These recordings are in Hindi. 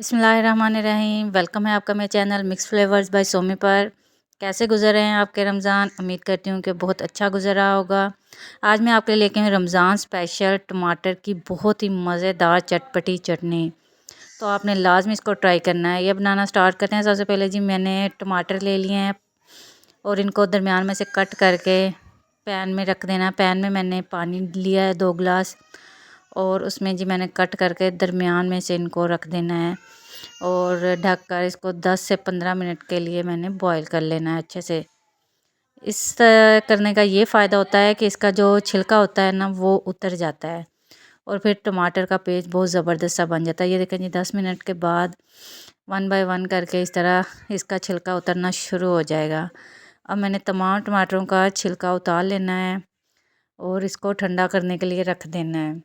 बिस्मिल्लाहिर्रहमानिर्रहीम। वेलकम है आपका मेरे channel mix flavours by Somi पर। कैसे गुजर रहे हैं आपके रमज़ान? उम्मीद करती हूँ कि बहुत अच्छा गुजर रहा होगा। आज मैं आपके लिए लेके आई हूँ रमज़ान स्पेशल टमाटर की बहुत ही मज़ेदार चटपटी चटनी। तो आपने लाजमी इसको ट्राई करना है। ये बनाना स्टार्ट करते हैं। सबसे पहले जी मैंने टमाटर ले लिए हैं और इनको दरमियान में से कट करके पैन में रख देना। पैन में मैंने पानी लिया है 2 गिलास और उसमें जी मैंने कट करके दरमियान में से इनको रख देना है और ढक कर इसको 10 से 15 मिनट के लिए मैंने बॉईल कर लेना है अच्छे से। इस करने का ये फ़ायदा होता है कि इसका जो छिलका होता है ना वो उतर जाता है और फिर टमाटर का पेस्ट बहुत ज़बरदस्त सा बन जाता है। ये देखें जी 10 मिनट के बाद 1 बाय 1 करके इस तरह इसका छिलका उतरना शुरू हो जाएगा। अब मैंने तमाम टमाटरों का छिलका उतार लेना है और इसको ठंडा करने के लिए रख देना है।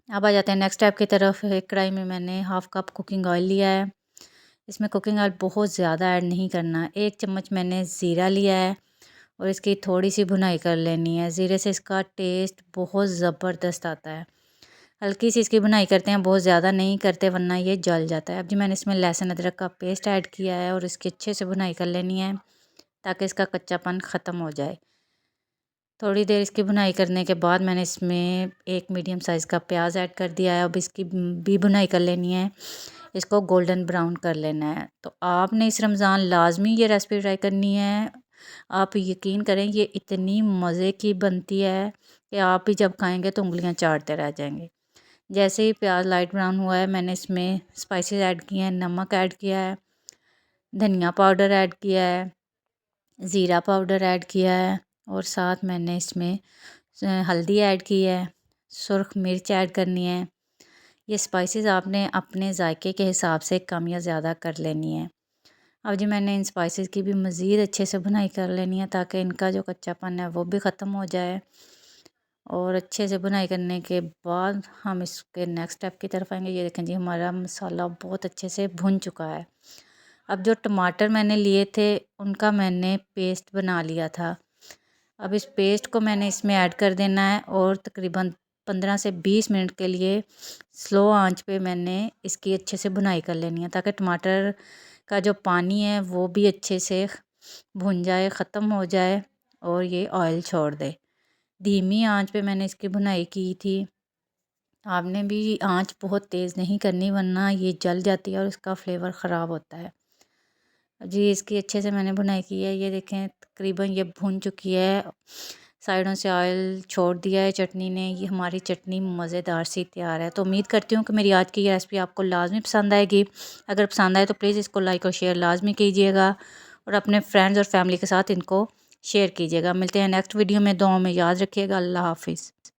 अब आ जाते हैं नेक्स्ट स्टेप की तरफ। एक कढ़ाई में मैंने हाफ़ कप कुकिंग ऑयल लिया है। इसमें कुकिंग ऑयल बहुत ज़्यादा ऐड नहीं करना। 1 चम्मच मैंने ज़ीरा लिया है और इसकी थोड़ी सी भुनाई कर लेनी है। ज़ीरे से इसका टेस्ट बहुत ज़बरदस्त आता है। हल्की सी इसकी भुनाई करते हैं, बहुत ज़्यादा नहीं करते वरना ये जल जाता है। अब जी मैंने इसमें लहसुन अदरक का पेस्ट ऐड किया है और इसकी अच्छे से भुनाई कर लेनी है ताकि इसका कच्चापन ख़त्म हो जाए। थोड़ी देर इसकी भुनाई करने के बाद मैंने इसमें एक मीडियम साइज़ का प्याज ऐड कर दिया है। अब इसकी भी भुनाई कर लेनी है, इसको गोल्डन ब्राउन कर लेना है। तो आपने इस रमज़ान लाजमी ये रेसिपी ट्राई करनी है। आप यकीन करें ये इतनी मज़े की बनती है कि आप भी जब खाएंगे तो उंगलियां चाटते रह जाएंगे। जैसे ही प्याज लाइट ब्राउन हुआ है मैंने इसमें स्पाइसेस ऐड किए हैं, नमक ऐड किया है, धनिया पाउडर ऐड किया है, ज़ीरा पाउडर ऐड किया है और साथ मैंने इसमें हल्दी ऐड की है, सुर्ख मिर्च ऐड करनी है। ये स्पाइसेस आपने अपने जायके के हिसाब से कम या ज़्यादा कर लेनी है। अब जी मैंने इन स्पाइसेस की भी मज़ीद अच्छे से भुनाई कर लेनी है ताकि इनका जो कच्चापन है वो भी ख़त्म हो जाए। और अच्छे से भुनाई करने के बाद हम इसके नेक्स्ट स्टेप की तरफ आएंगे। ये देखें जी हमारा मसाला बहुत अच्छे से भुन चुका है। अब जो टमाटर मैंने लिए थे उनका मैंने पेस्ट बना लिया था। अब इस पेस्ट को मैंने इसमें ऐड कर देना है और तकरीबन 15 से 20 मिनट के लिए स्लो आंच पे मैंने इसकी अच्छे से भुनाई कर लेनी है ताकि टमाटर का जो पानी है वो भी अच्छे से भुन जाए, ख़त्म हो जाए और ये ऑयल छोड़ दे। धीमी आंच पे मैंने इसकी भुनाई की थी। आपने भी आंच बहुत तेज़ नहीं करनी वरना ये जल जाती है और इसका फ्लेवर ख़राब होता है। जी इसकी अच्छे से मैंने भुनाई की है। ये देखें तकरीबन ये भुन चुकी है, साइडों से ऑयल छोड़ दिया है चटनी ने। ये हमारी चटनी मज़ेदार सी तैयार है। तो उम्मीद करती हूँ कि मेरी आज की ये रेसिपी आपको लाजमी पसंद आएगी। अगर पसंद आए तो प्लीज़ इसको लाइक और शेयर लाजमी कीजिएगा और अपने फ्रेंड्स और फैमिली के साथ इनको शेयर कीजिएगा। मिलते हैं नेक्स्ट वीडियो में। दुआओं में याद रखिएगा। अल्लाह हाफिज़।